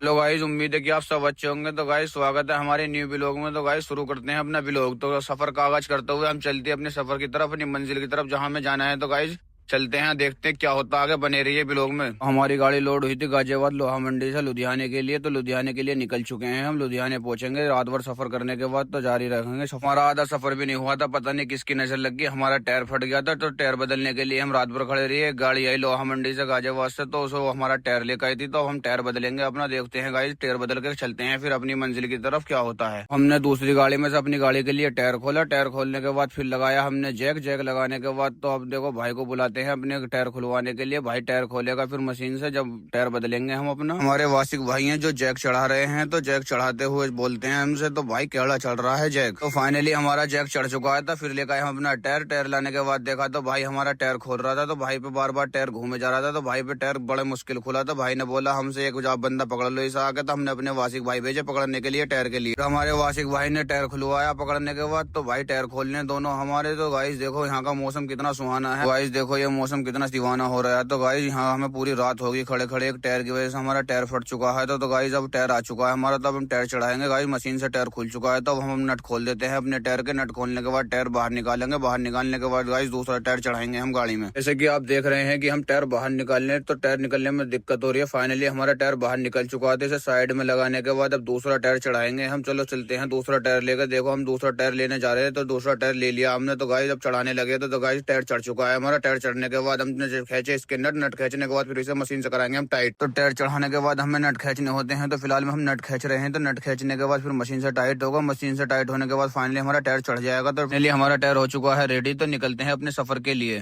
Hello guys, उम्मीद है कि आप सब अच्छे होंगे। तो गाइस स्वागत है हमारे न्यू ब्लॉग में। तो गाइस शुरू करते हैं अपना ब्लॉग। तो सफर का आगाज करते हुए हम चलते हैं अपने सफर की तरफ, अपनी मंजिल की तरफ जहां हमें जाना है। तो गाइस चलते हैं, देखते हैं क्या होता है आगे। बने रहिए ब्लॉग में। हमारी गाड़ी लोड हुई थी गाजियाबाद लोहा मंडी से लुधियाने के लिए। तो लुधियाने के लिए निकल चुके हैं हम। लुधियाने पहुंचेंगे रात भर सफर करने के बाद तो जारी रखेंगे। हमारा आधा सफर भी नहीं हुआ था, पता नहीं किसकी नजर लग गई, हमारा टायर फट गया था। तो टायर बदलने के लिए हम रात भर खड़े रहे। गाड़ी आई लोहा मंडी से गाजियाबाद से, तो उसको हमारा टायर लेकर आई थी। तो हम टायर बदलेंगे अपना, देखते हैं गाइस। टायर बदल के चलते हैं फिर अपनी मंजिल की तरफ, क्या होता है। हमने दूसरी गाड़ी में से अपनी गाड़ी के लिए टायर खोला। टायर खोलने के बाद फिर लगाया हमने जैक। जैक लगाने के बाद तो अब देखो भाई को बुलाते हैं अपने टायर खुलवाने के लिए। भाई टायर खोलेगा फिर मशीन से, जब टायर बदलेंगे हम अपना। हमारे वासिक भाई हैं जो जैक चढ़ा रहे हैं। तो जैक चढ़ाते हुए बोलते हैं हमसे, तो भाई केड़ा चढ़ रहा है जैक। तो फाइनली हमारा जैक चढ़ चुका है। तो फिर लेकर आए हम अपना टायर। टायर लाने के बाद देखा तो भाई हमारा टायर खोल रहा था। तो भाई पे बार बार टायर घूमे जा रहा था। तो भाई पे टायर बड़े मुश्किल खुला। तो भाई ने बोला हमसे, एक आप बंदा पकड़ लो इसे आके। तो हमने अपने वासिक भाई भेजे पकड़ने के लिए टायर के लिए। तो हमारे वासिक भाई ने टायर खुलवाया पकड़ने के बाद। तो भाई टायर खोलने दोनों हमारे। तो गाइस देखो यहाँ का मौसम कितना सुहाना है। गाइस देखो ये मौसम कितना दीवाना हो रहा है। तो गाइस यहाँ हमें पूरी रात होगी खड़े खड़े। एक टायर की वजह से हमारा टायर फट चुका है। तो गाइस अब टायर आ चुका है हमारा। तो अब हम टायर चढ़ाएंगे। गाइस मशीन से टायर खुल चुका है। तो अब हम नट खोल देते हैं अपने टायर के। नट खोलने के बाद टायर बाहर निकालेंगे। बाहर निकालने के बाद गाइस दूसरा टायर चढ़ाएंगे हम गाड़ी में। जैसे कि आप देख रहे हैं कि हम टायर बाहर निकालने, तो टायर निकलने में दिक्कत हो रही है। फाइनली हमारा टायर बाहर निकल चुका है। तो इसे साइड में लगाने के बाद अब दूसरा टायर चढ़ाएंगे हम। चलो चलते हैं दूसरा टायर लेकर। देखो हम दूसरा टायर लेने जा रहे हैं। तो दूसरा टायर ले लिया हमने। तो गाइस जब चढ़ाने लगे तो गाइस टायर चढ़ चुका है हमारा। टायर चढ़ने के बाद हमने खींचे इसके नट। नट खींचने के बाद फिर इसे मशीन से कराएंगे हम टाइट। तो टायर चढ़ाने के बाद हमें नट खींचने होते हैं। तो फिलहाल में हम नट खींच रहे हैं। तो नट खींचने के बाद फिर मशीन से टाइट होगा। मशीन से टाइट होने के बाद फाइनली हमारा टायर चढ़ जाएगा। तो फाइनली हमारा टायर हो चुका है रेडी। तो निकलते हैं अपने सफर के लिए।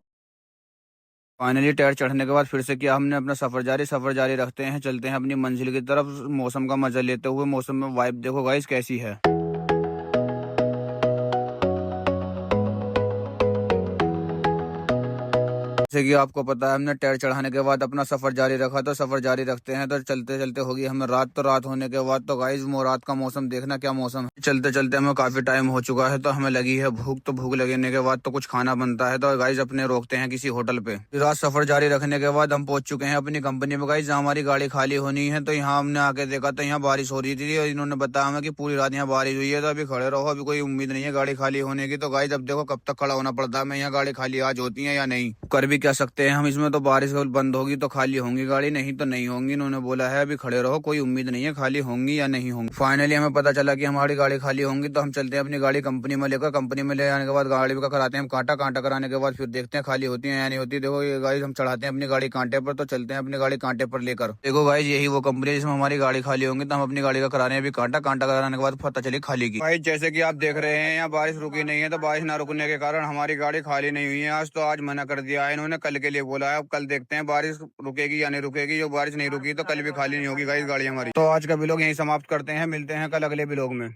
फाइनली टायर चढ़ने के बाद फिर से किया हमने अपना सफर जारी रखते हैं। चलते हैं अपनी मंजिल की तरफ मौसम का मजा लेते हुए। मौसम में वाइब देखो गाइस कैसी है। जैसे कि आपको पता है हमने टायर चढ़ाने के बाद अपना सफर जारी रखा। तो सफर जारी रखते हैं। तो चलते चलते होगी हमें रात। तो रात होने के बाद तो गाइस रात का मौसम देखना क्या मौसम है। चलते चलते हमें काफी टाइम हो चुका है। तो हमें लगी है भूख। तो भूख लगने के बाद तो कुछ खाना बनता है। तो गाइस अपने रोकते हैं किसी होटल पे। फिर रात सफर जारी रखने के बाद हम पहुंच चुके हैं अपनी कंपनी में। गाइस जहाँ हमारी गाड़ी खाली होनी है। तो यहाँ हमने आके देखा तो यहाँ बारिश हो रही थी। और इन्होंने बताया हमें कि पूरी रात यहाँ बारिश हुई है। तो अभी खड़े रहो, अभी कोई उम्मीद नहीं है गाड़ी खाली होने की। तो गाइस अब देखो कब तक खड़ा होना पड़ता है। मैं यहाँ गाड़ी खाली आज होती है या नहीं, कर भी क्या सकते हैं हम इसमें। तो बारिश बंद होगी तो खाली होंगी गाड़ी, नहीं तो नहीं होंगी। इन्होंने बोला है अभी खड़े रहो, कोई उम्मीद नहीं है खाली होंगी या नहीं होंगी। फाइनली हमें पता चला कि हमारी गाड़ी खाली होंगी। तो हम चलते हैं अपनी गाड़ी कंपनी में लेकर। कंपनी में ले आने के बाद गाड़ी का कराते हैं हम कांटा। कांटा कराने के बाद फिर देखते हैं खाली होती है या नहीं होती। देखो ये गाड़ी हम चढ़ाते हैं अपनी गाड़ी कांटे पर। तो चलते हैं अपनी गाड़ी कांटे पर लेकर। देखो गाइस यही वो कंपनी है जिसमें हमारी गाड़ी खाली होंगी। तो हम अपनी गाड़ी का करा रहे हैं अभी कांटा। कांटा कराने के बाद पता चली खाली की। भाई जैसे कि आप देख रहे हैं यहाँ बारिश रुकी नहीं है। तो बारिश ना रुकने के कारण हमारी गाड़ी खाली नहीं हुई है आज। तो आज मना कर दिया है इन्होंने, कल के लिए बोला है। अब कल देखते हैं बारिश रुकेगी या नहीं रुकेगी। जो बारिश नहीं रुकी तो कल भी खाली नहीं होगी गाइस गाड़ी हमारी। तो आज का ब्लॉग यहीं समाप्त करते हैं। मिलते हैं कल अगले ब्लॉग में।